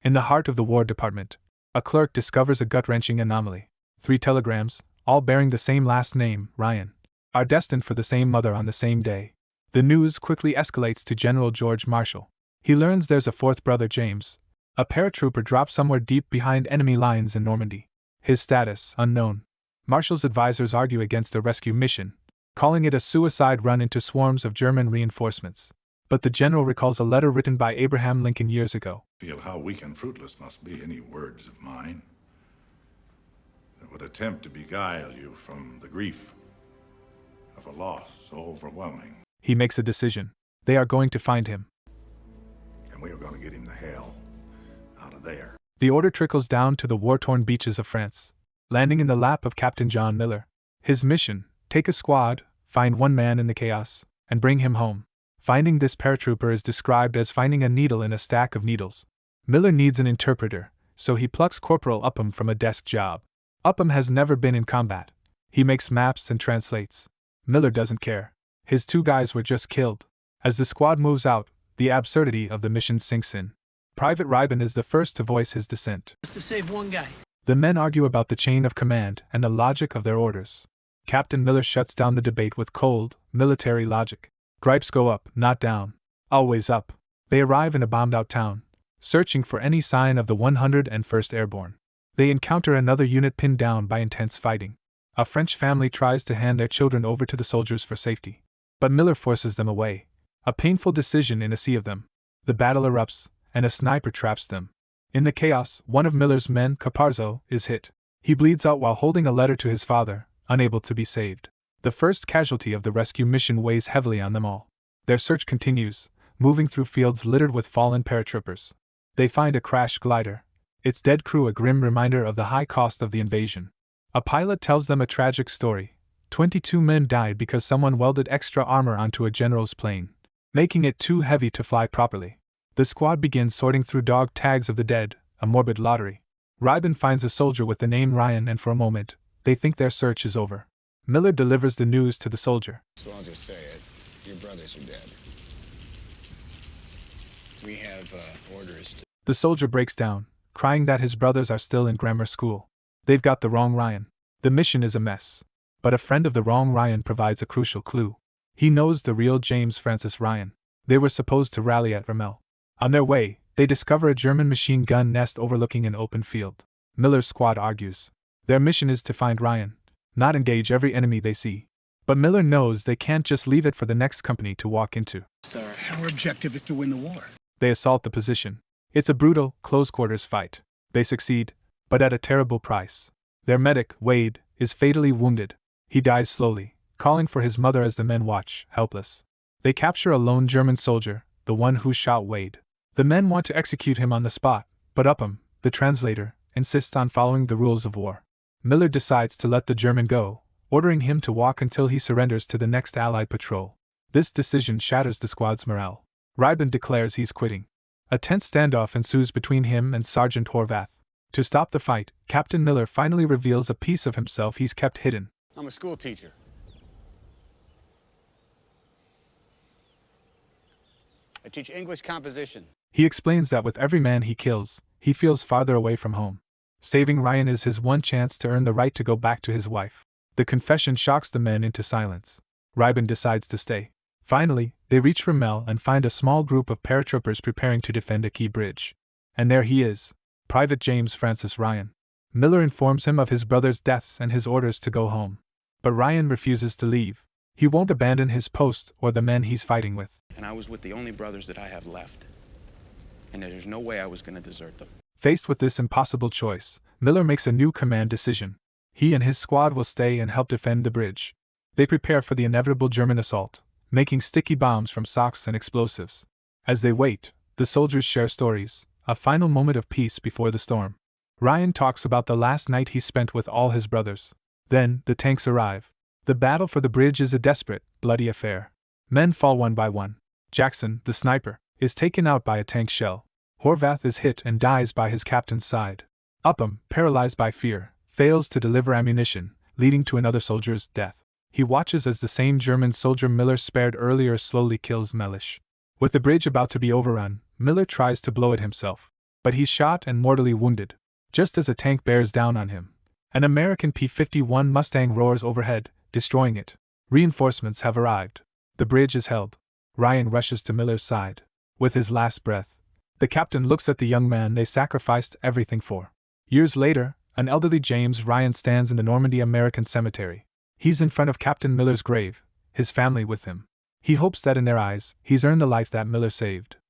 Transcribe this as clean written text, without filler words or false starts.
In the heart of the War Department, a clerk discovers a gut-wrenching anomaly. 3 telegrams, all bearing the same last name, Ryan, are destined for the same mother on the same day. The news quickly escalates to General George Marshall. He learns there's a 4th brother, James, a paratrooper dropped somewhere deep behind enemy lines in Normandy. His status, unknown. Marshall's advisors argue against a rescue mission, calling it a suicide run into swarms of German reinforcements. But the general recalls a letter written by Abraham Lincoln years ago. Feel how weak and fruitless must be any words of mine that would attempt to beguile you from the grief of a loss so overwhelming. He makes a decision. They are going to find him. And we are going to get him the hell out of there. The order trickles down to the war-torn beaches of France, landing in the lap of Captain John Miller. His mission: take a squad, find one man in the chaos, and bring him home. Finding this paratrooper is described as finding a needle in a stack of needles. Miller needs an interpreter, so he plucks Corporal Upham from a desk job. Upham has never been in combat. He makes maps and translates. Miller doesn't care. His 2 guys were just killed. As the squad moves out, the absurdity of the mission sinks in. Private Reiben is the first to voice his dissent. Just to save one guy. The men argue about the chain of command and the logic of their orders. Captain Miller shuts down the debate with cold, military logic. Gripes go up, not down. Always up. They arrive in a bombed-out town, searching for any sign of the 101st Airborne. They encounter another unit pinned down by intense fighting. A French family tries to hand their children over to the soldiers for safety, but Miller forces them away. A painful decision in a sea of them. The battle erupts, and a sniper traps them. In the chaos, one of Miller's men, Caparzo, is hit. He bleeds out while holding a letter to his father, unable to be saved. The first casualty of the rescue mission weighs heavily on them all. Their search continues, moving through fields littered with fallen paratroopers. They find a crashed glider. Its dead crew a grim reminder of the high cost of the invasion. A pilot tells them a tragic story. 22 men died because someone welded extra armor onto a general's plane, making it too heavy to fly properly. The squad begins sorting through dog tags of the dead, a morbid lottery. Reiben finds a soldier with the name Ryan, and for a moment, they think their search is over. Miller delivers the news to the soldier. So I'll just say it. Your brothers are dead. We have orders to... The soldier breaks down, crying that his brothers are still in grammar school. They've got the wrong Ryan. The mission is a mess. But a friend of the wrong Ryan provides a crucial clue. He knows the real James Francis Ryan. They were supposed to rally at Ramel. On their way, they discover a German machine gun nest overlooking an open field. Miller's squad argues. Their mission is to find Ryan, not engage every enemy they see. But Miller knows they can't just leave it for the next company to walk into. Sir, our objective is to win the war. They assault the position. It's a brutal, close-quarters fight. They succeed, but at a terrible price. Their medic, Wade, is fatally wounded. He dies slowly, calling for his mother as the men watch, helpless. They capture a lone German soldier, the one who shot Wade. The men want to execute him on the spot, but Upham, the translator, insists on following the rules of war. Miller decides to let the German go, ordering him to walk until he surrenders to the next Allied patrol. This decision shatters the squad's morale. Reiben declares he's quitting. A tense standoff ensues between him and Sergeant Horvath. To stop the fight, Captain Miller finally reveals a piece of himself he's kept hidden. I'm a school teacher. I teach English composition. He explains that with every man he kills, he feels farther away from home. Saving Ryan is his one chance to earn the right to go back to his wife. The confession shocks the men into silence. Reiben decides to stay. Finally, they reach Ramel and find a small group of paratroopers preparing to defend a key bridge. And there he is, Private James Francis Ryan. Miller informs him of his brother's deaths and his orders to go home. But Ryan refuses to leave. He won't abandon his post or the men he's fighting with. And I was with the only brothers that I have left. And there's no way I was going to desert them. Faced with this impossible choice, Miller makes a new command decision. He and his squad will stay and help defend the bridge. They prepare for the inevitable German assault, making sticky bombs from socks and explosives. As they wait, the soldiers share stories, a final moment of peace before the storm. Ryan talks about the last night he spent with all his brothers. Then, the tanks arrive. The battle for the bridge is a desperate, bloody affair. Men fall one by one. Jackson, the sniper, is taken out by a tank shell. Horvath is hit and dies by his captain's side. Upham, paralyzed by fear, fails to deliver ammunition, leading to another soldier's death. He watches as the same German soldier Miller spared earlier slowly kills Mellish. With the bridge about to be overrun, Miller tries to blow it himself. but he's shot and mortally wounded. Just as a tank bears down on him, an American P-51 Mustang roars overhead, destroying it. Reinforcements have arrived. The bridge is held. Ryan rushes to Miller's side. With his last breath, the captain looks at the young man they sacrificed everything for. Years later, an elderly James Ryan stands in the Normandy American cemetery. He's in front of Captain Miller's grave, his family with him. He hopes that in their eyes, he's earned the life that Miller saved.